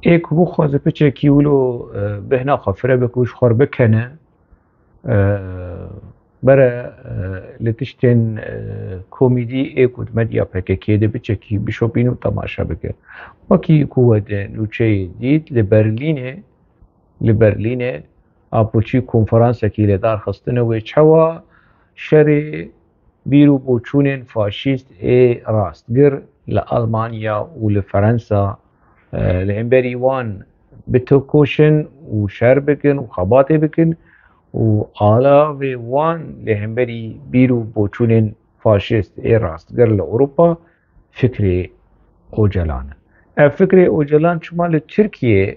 ایک بو خوازه پچه کیولو بهنا خفره بکوش خور بکنه برا لتشتن كوميدي ايكود مديا بكي ده بتشكي بشوبينو تماشا بك وكي كود نوچه ديد لبرلين اپوچی کنفرانس کی لدار خستنه و چوا شر بیرو بوچونن فاشیست راستگر لألمانيا ولفرنسا لامبري وان بتوكوشن وشر بكن وخباطي بكن وآلا في وان لهمبري بيرو بوچونن فاشيست راستگر لأوروبا فكري اوجلان فكري اوجلان شمال تركيا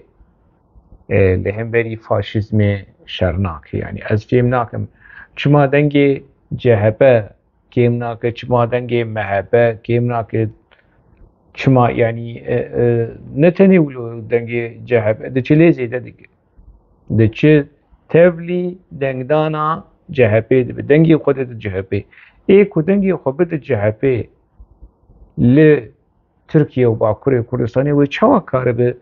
لهمبري فاشيزم شرناك يعني از جيمناكم شما دنگي جهبه كيمناك شما دنگي محبه كيمناك شما يعني نتني ولو دنگي جهبه دچ ليزي دچ تبلي دنگدانا جهبه دنگي خودت جهبه ايكو دنگي خودت جهبه لتركيا وباكوري كردستاني وچوا كاربه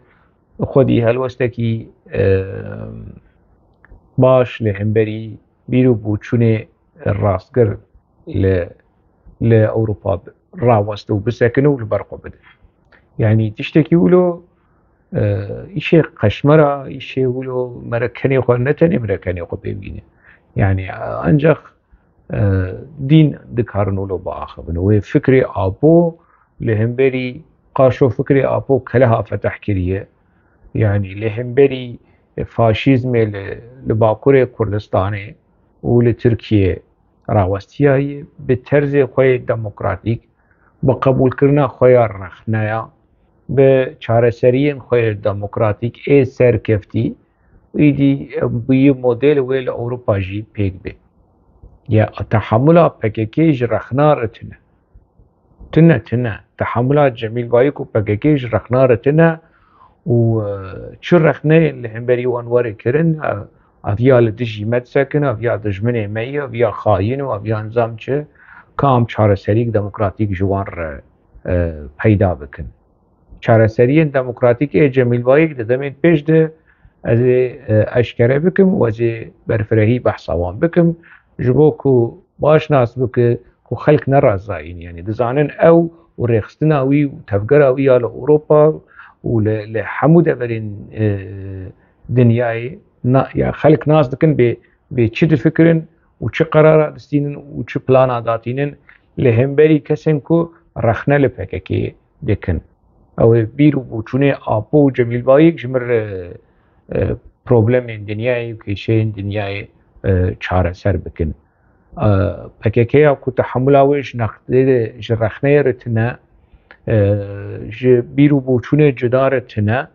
خودی هلوستکی باش لهمبری بیرو بوچونه راستگر لأوروبا راوستو بسكنو لبرقو بده يعني تشتكي ولو إشي قشمرة إشي ولو مركني خو نتني مركني خو بيبينه يعني أنجخ دين دكارنو لو باخبن وفكري أبو لهمبري قاشو فكري أبو كلها فتح كريه يعني لهمبري فاشيزم لباكوري كردستاني ولتركيا راوستياي بترز خوي ديمقراطيك بقبول كرنا خوي رخنايا بچارسرين خوي ديمقراطيك اي سركفتي ويدي بي موديل ويل اوروبا جي بيك بي يا تحملها بكيكيج رخنا رتنا تنا تحملها جميل بايكو بكيكيج رخنا رتنا وشو رخنه اللي همبري وانوار كرن افيا لدجي مدسكن افيا دجمنه مي افيا خاين وافيا نظام چه كام چارسريك ديمقراطيك جوان پیدا بکن چارسري ديمقراطيك جميل بايك دمين پیش ده از اشکره بكم و از برفرهي بحثوان بكم جبوكو باش ناس بك كو خلق نرازاين يعني دزانن او وريخستنا وي وتفقر ويا لأوروبا ولحمو دبرين دنياي يا خلق ناس دكن بچه فكرن وچه قرار دستينن وچه پلانا داتينن لهمبري كسن كو رخنه لپکكي دكن او بيرو بوچونه آبو جميل بايك جمر پروبلم دنياي وكيشين دنياي چاره سر بكن پکكي اكو تحملاوش نقده جرخنه رتنه بیرو بوچونه جدار تنه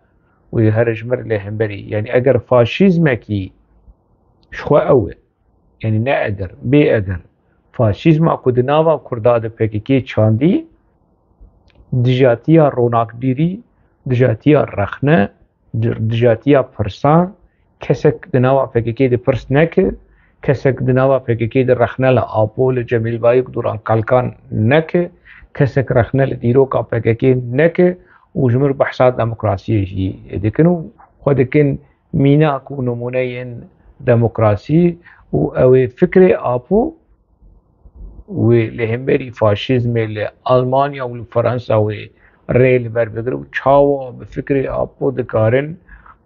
و هرجمر لهمبري يعني اگر فاشيزمكي شخوا اوه يعني نه اگر بي اگر فاشيزم اكو دناوا كرداد پككي چاندي دجاتيا روناق بيري دجاتيا رخنه دجاتيا پرسان كسك دناوا پككي دي پرس نك كسك دناوا پككي دي رخنه لآبو لجميل بايك دوران قلقان نك كسك رخنه لديرو کا پکكي نك وجمر بحثات ديمقراطية جي دكنو خودكن مينا اكو نمونين ديمقراطي او فكري ابو ولهمبري فاشيزم لألمانيا ولفرنسا وريل بربقرو چاوا بفكري ابو دكارن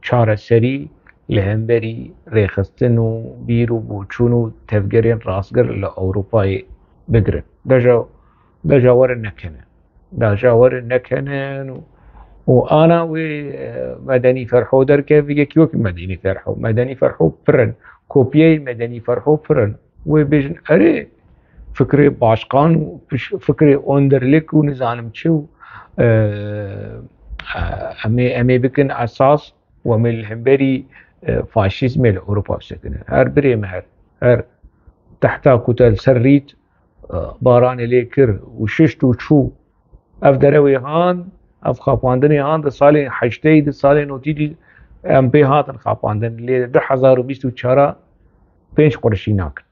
چاره سري لهمبري ريخستنو بيرو بوچونو تفگرين راستگر لأوروبا بگرن دا جاور نكنن وانا ومدني فرحو در كيف يكيوك مدني فرحو مدني فرحو فرن كوبيي مدني فرحو فرن وبيجن اري فكري باشقان فكري اوندرلك ونزانم چو امي بكن اساس ومن الهمبري فاشيزم الاوروبا بسكن هر بري مهر هر تحتا كتل سريت باران ليكر وششتو چو اف دروي هان اف خاپاندنی هان ده سال 8 ده سال 9 ام پی هاتن خاپاندن لی 2024 5 قرشی ناکن